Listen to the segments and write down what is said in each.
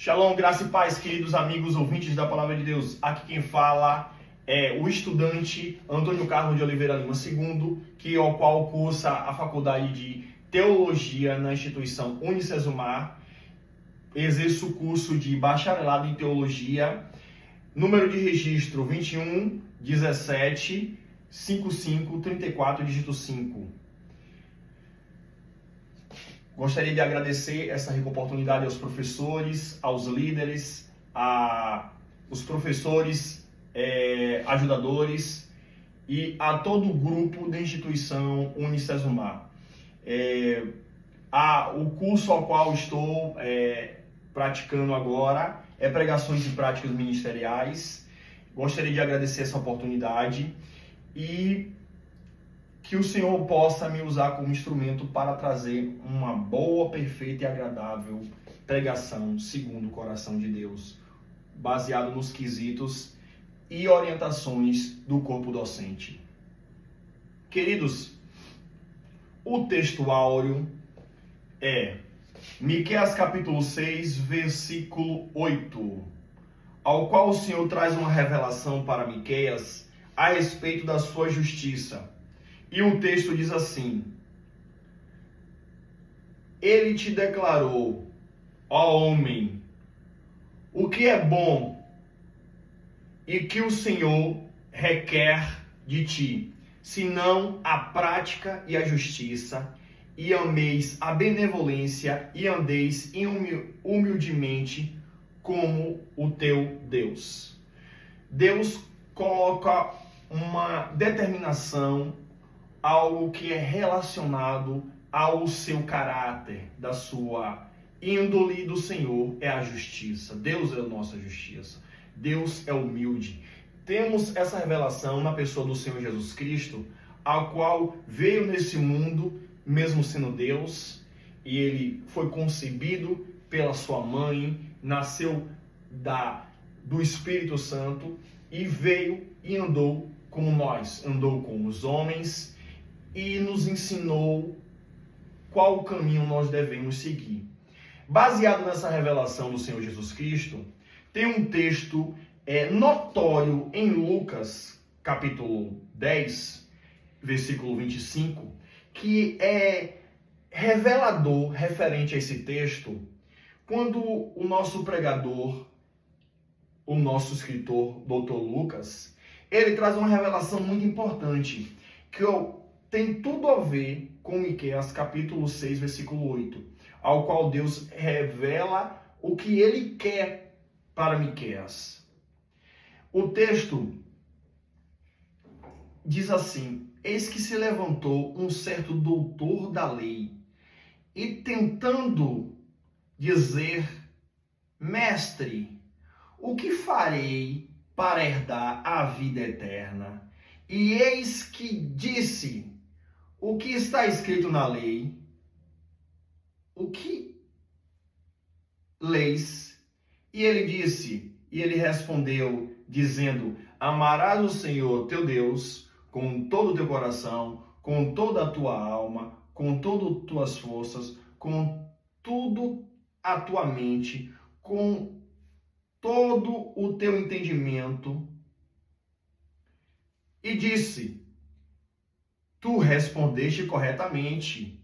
Shalom, graça e paz, queridos amigos ouvintes da Palavra de Deus. Aqui quem fala é o estudante Antônio Carlos de Oliveira Lima II, ao qual cursa a Faculdade de Teologia na instituição Unicesumar. Exerço o curso de Bacharelado em Teologia, número de registro 21 17 55 34, dígito 5. Gostaria de agradecer essa rica oportunidade aos professores, aos líderes, aos professores, ajudadores e a todo o grupo da instituição Unicesumar. O curso ao qual estou praticando agora é Pregações e Práticas Ministeriais. Gostaria de agradecer essa oportunidade e que o Senhor possa me usar como instrumento para trazer uma boa, perfeita e agradável pregação segundo o coração de Deus, baseado nos quesitos e orientações do corpo docente. Queridos, o texto áureo é Miqueias capítulo 6, versículo 8, ao qual o Senhor traz uma revelação para Miqueias a respeito da sua justiça. E o texto diz assim: Ele te declarou, ó homem, o que é bom e que o Senhor requer de ti, senão a prática e a justiça, e ameis a benevolência e andeis humildemente como o teu Deus. Deus coloca uma determinação, algo que é relacionado ao seu caráter, da sua índole. Do Senhor é a justiça. Deus é a nossa justiça. Deus é humilde. Temos essa revelação na pessoa do Senhor Jesus Cristo, a qual veio nesse mundo, mesmo sendo Deus, e ele foi concebido pela sua mãe, nasceu do Espírito Santo e veio e andou como nós, andou com os homens, e nos ensinou qual o caminho nós devemos seguir. Baseado nessa revelação do Senhor Jesus Cristo, tem um texto notório em Lucas, capítulo 10, versículo 25, que é revelador referente a esse texto, quando o nosso pregador, o nosso escritor, Dr. Lucas, ele traz uma revelação muito importante, que tem tudo a ver com Miqueias capítulo 6, versículo 8, ao qual Deus revela o que ele quer para Miqueias. O texto diz assim: Eis que se levantou um certo doutor da lei, e tentando dizer, Mestre, o que farei para herdar a vida eterna? E eis que disse, o que está escrito na lei? O que leis? E ele disse, e ele respondeu, dizendo, amarás o Senhor teu Deus com todo o teu coração, com toda a tua alma, com todas as tuas forças, com tudo a tua mente, com todo o teu entendimento. E disse, tu respondeste corretamente,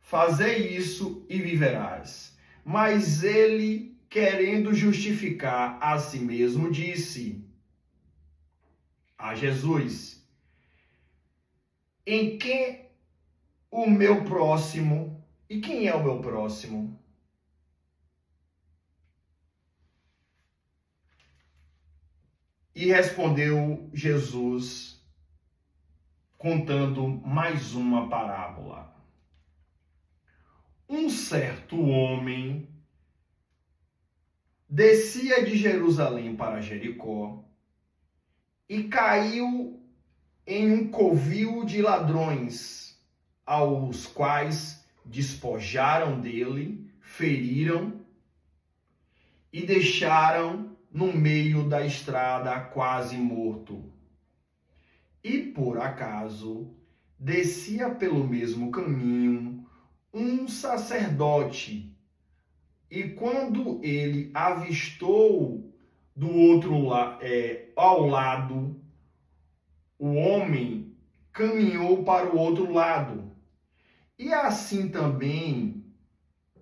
fazei isso e viverás. Mas ele, querendo justificar a si mesmo, disse a Jesus, em que o meu próximo, e quem é o meu próximo? E respondeu Jesus, contando mais uma parábola. Um certo homem descia de Jerusalém para Jericó e caiu em um covil de ladrões, aos quais despojaram dele, feriram e deixaram no meio da estrada quase morto. E por acaso descia pelo mesmo caminho um sacerdote E quando ele avistou do outro ao lado, o homem caminhou para o outro lado. E assim também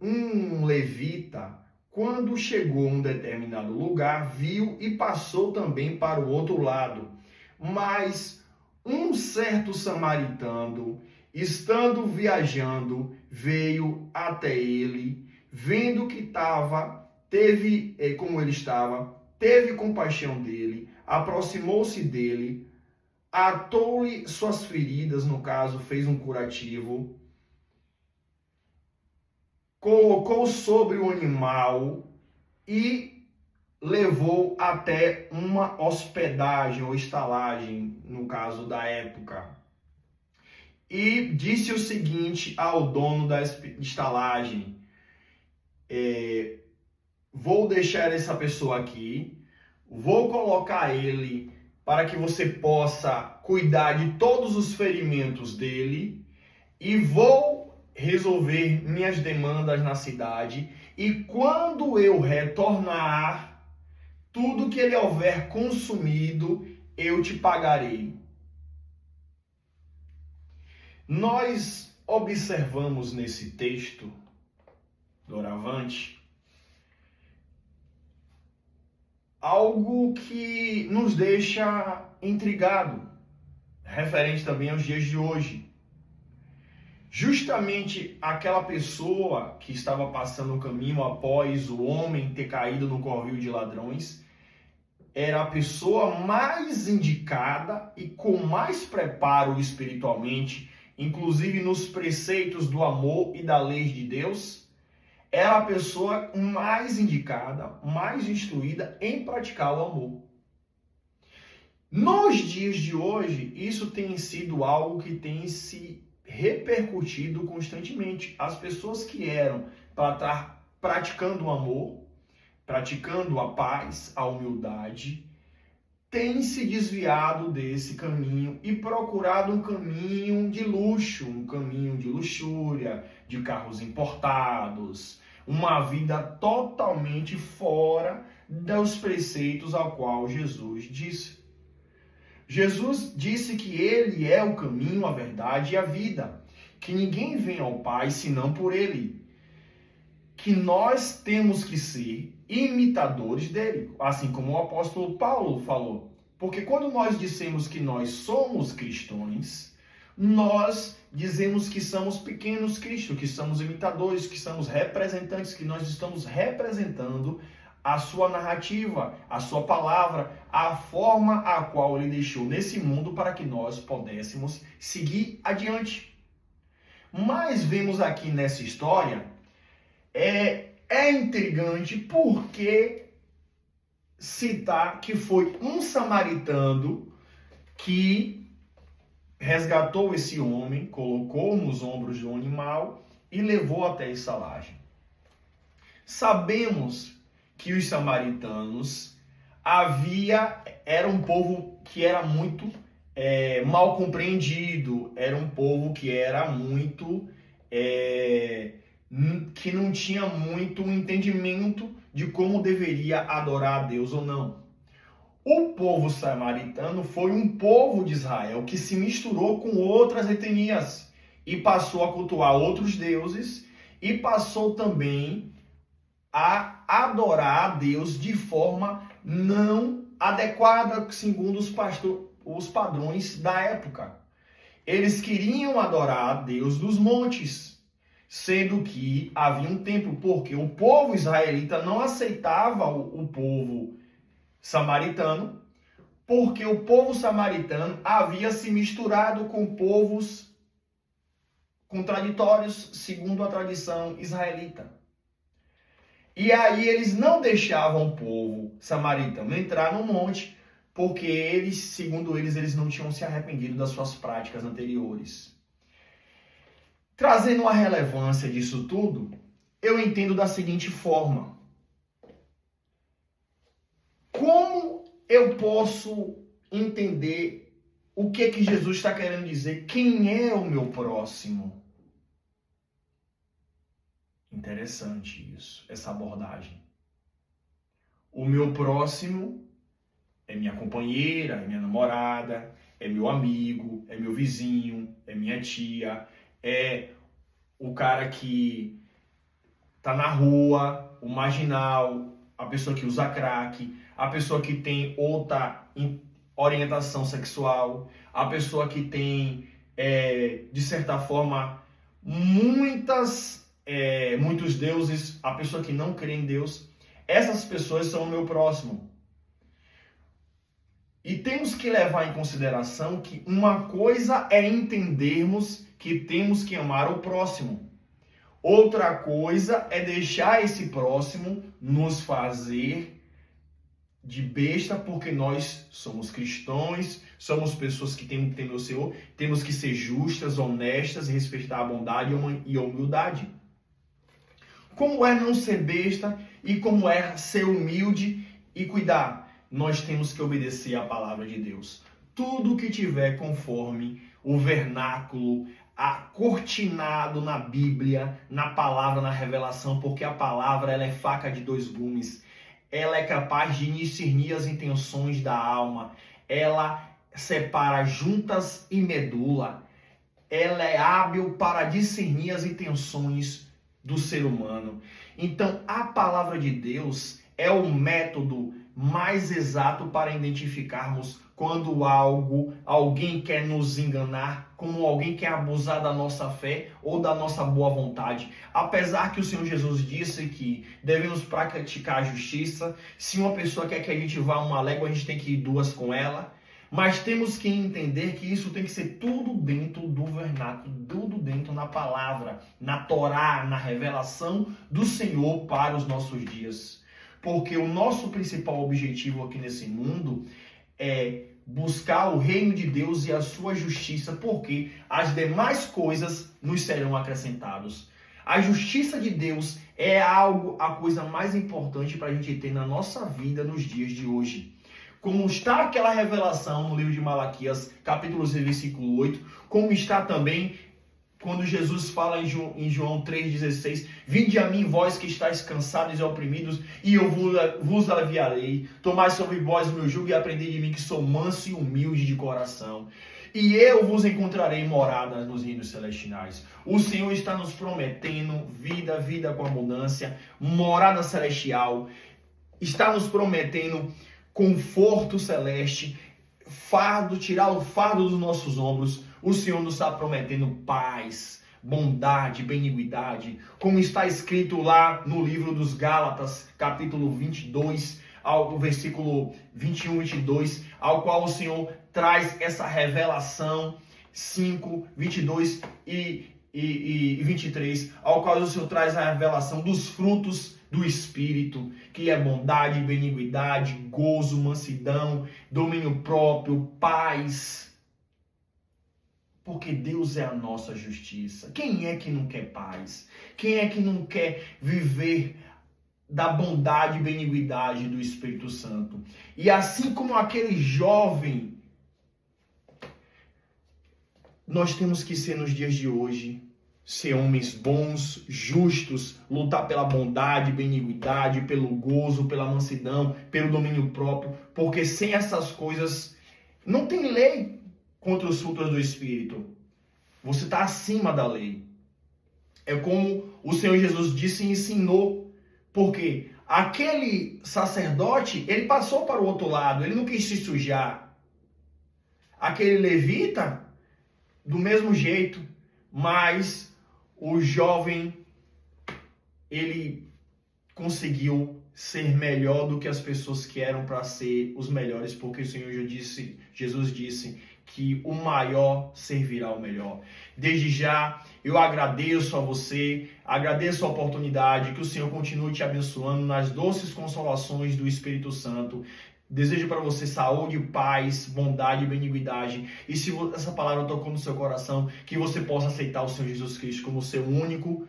um levita, quando chegou a um determinado lugar, viu e passou também para o outro lado. Mas um certo samaritano, estando viajando, veio até ele, vendo que como ele estava, teve compaixão dele, aproximou-se dele, atou-lhe suas feridas, no caso, fez um curativo, colocou sobre o animal e levou até uma hospedagem ou estalagem, no caso da época. E disse o seguinte ao dono da estalagem: vou deixar essa pessoa aqui, vou colocar ele para que você possa cuidar de todos os ferimentos dele e vou resolver minhas demandas na cidade, e quando eu retornar, tudo que ele houver consumido, eu te pagarei. Nós observamos nesse texto, doravante, algo que nos deixa intrigado, referente também aos dias de hoje. Justamente aquela pessoa que estava passando o caminho após o homem ter caído no covil de ladrões, era a pessoa mais indicada e com mais preparo espiritualmente, inclusive nos preceitos do amor e da lei de Deus, era a pessoa mais indicada, mais instruída em praticar o amor. Nos dias de hoje, isso tem sido algo que tem se repercutido constantemente. As pessoas que eram para estar praticando o amor, praticando a paz, a humildade, têm se desviado desse caminho e procurado um caminho de luxo, um caminho de luxúria, de carros importados, uma vida totalmente fora dos preceitos ao qual Jesus disse. Jesus disse que ele é o caminho, a verdade e a vida, que ninguém vem ao Pai senão por ele, que nós temos que ser imitadores dele, assim como o apóstolo Paulo falou. Porque quando nós dissemos que nós somos cristãos, nós dizemos que somos pequenos Cristo, que somos imitadores, que somos representantes, que nós estamos representando a sua narrativa, a sua palavra, a forma a qual ele deixou nesse mundo para que nós pudéssemos seguir adiante. Mas vemos aqui nessa história, é intrigante porque citar que foi um samaritano que resgatou esse homem, colocou nos ombros do animal e levou até a estalagem. Sabemos que os samaritanos era um povo que era muito mal compreendido, era um povo que era muito que não tinha muito entendimento de como deveria adorar a Deus ou não. O povo samaritano foi um povo de Israel que se misturou com outras etnias e passou a cultuar outros deuses e passou também a adorar a Deus de forma não adequada, segundo os padrões da época. Eles queriam adorar a Deus dos montes, sendo que havia um templo, porque o povo israelita não aceitava o povo samaritano, porque o povo samaritano havia se misturado com povos contraditórios, segundo a tradição israelita. E aí eles não deixavam o povo samaritano entrar no monte, porque eles, segundo eles não tinham se arrependido das suas práticas anteriores. Trazendo a relevância disso tudo, eu entendo da seguinte forma: como eu posso entender o que Jesus está querendo dizer? Quem é o meu próximo? Interessante isso, essa abordagem. O meu próximo é minha companheira, é minha namorada, é meu amigo, é meu vizinho, é minha tia, é o cara que tá na rua, o marginal, a pessoa que usa crack, a pessoa que tem outra orientação sexual, a pessoa que tem, de certa forma, muitos deuses, a pessoa que não crê em Deus. Essas pessoas são o meu próximo. E temos que levar em consideração que uma coisa é entendermos que temos que amar o próximo. Outra coisa é deixar esse próximo nos fazer de besta, porque nós somos cristãos, somos pessoas que temos que temer o Senhor, temos que ser justas, honestas, respeitar a bondade e a humildade. Como é não ser besta e como é ser humilde e cuidar? Nós temos que obedecer à palavra de Deus. Tudo que tiver conforme o vernáculo, cortinado na Bíblia, na palavra, na revelação, porque a palavra ela é faca de dois gumes. Ela é capaz de discernir as intenções da alma. Ela separa juntas e medula. Ela é hábil para discernir as intenções do ser humano. Então, a palavra de Deus é o método mais exato para identificarmos quando alguém quer nos enganar, como alguém quer abusar da nossa fé ou da nossa boa vontade. Apesar que o Senhor Jesus disse que devemos praticar a justiça, se uma pessoa quer que a gente vá uma légua, a gente tem que ir duas com ela. Mas temos que entender que isso tem que ser tudo dentro do vernáculo, tudo dentro na palavra, na Torá, na revelação do Senhor para os nossos dias. Porque o nosso principal objetivo aqui nesse mundo é buscar o reino de Deus e a sua justiça, porque as demais coisas nos serão acrescentadas. A justiça de Deus é a coisa mais importante para a gente ter na nossa vida nos dias de hoje. Como está aquela revelação no livro de Malaquias, capítulo 6, versículo 8, como está também quando Jesus fala em João 3,16, vinde a mim, vós que estáis cansados e oprimidos, e eu vos aliviarei. Tomai sobre vós o meu jugo e aprendei de mim, que sou manso e humilde de coração. E eu vos encontrarei morada nos reinos celestiais. O Senhor está nos prometendo vida com abundância, morada celestial. Está nos prometendo conforto celeste, tirar o fardo dos nossos ombros. O Senhor nos está prometendo paz, bondade, benignidade, como está escrito lá no livro dos Gálatas, capítulo 22, ao versículo 21, 22, ao qual o Senhor traz essa revelação, 5, 22 e 23, ao qual o Senhor traz a revelação dos frutos do Espírito, que é bondade, benignidade, gozo, mansidão, domínio próprio, paz. Porque Deus é a nossa justiça. Quem é que não quer paz? Quem é que não quer viver da bondade e benignidade do Espírito Santo? E assim como aquele jovem, nós temos que ser nos dias de hoje, ser homens bons, justos, lutar pela bondade, benignidade, pelo gozo, pela mansidão, pelo domínio próprio, porque sem essas coisas não tem lei contra os frutos do Espírito. Você está acima da lei. É como o Senhor Jesus disse e ensinou. Porque aquele sacerdote, ele passou para o outro lado, ele não quis se sujar. Aquele levita, do mesmo jeito, mas o jovem, ele conseguiu ser melhor do que as pessoas que eram para ser os melhores, porque o Senhor Jesus disse que o maior servirá ao melhor. Desde já, eu agradeço a você, agradeço a oportunidade, que o Senhor continue te abençoando nas doces consolações do Espírito Santo. Desejo para você saúde, paz, bondade e benignidade. E se essa palavra tocou no seu coração, que você possa aceitar o Senhor Jesus Cristo como seu único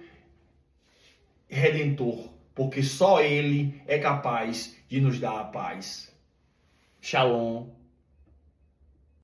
Redentor, porque só Ele é capaz de nos dar a paz. Shalom.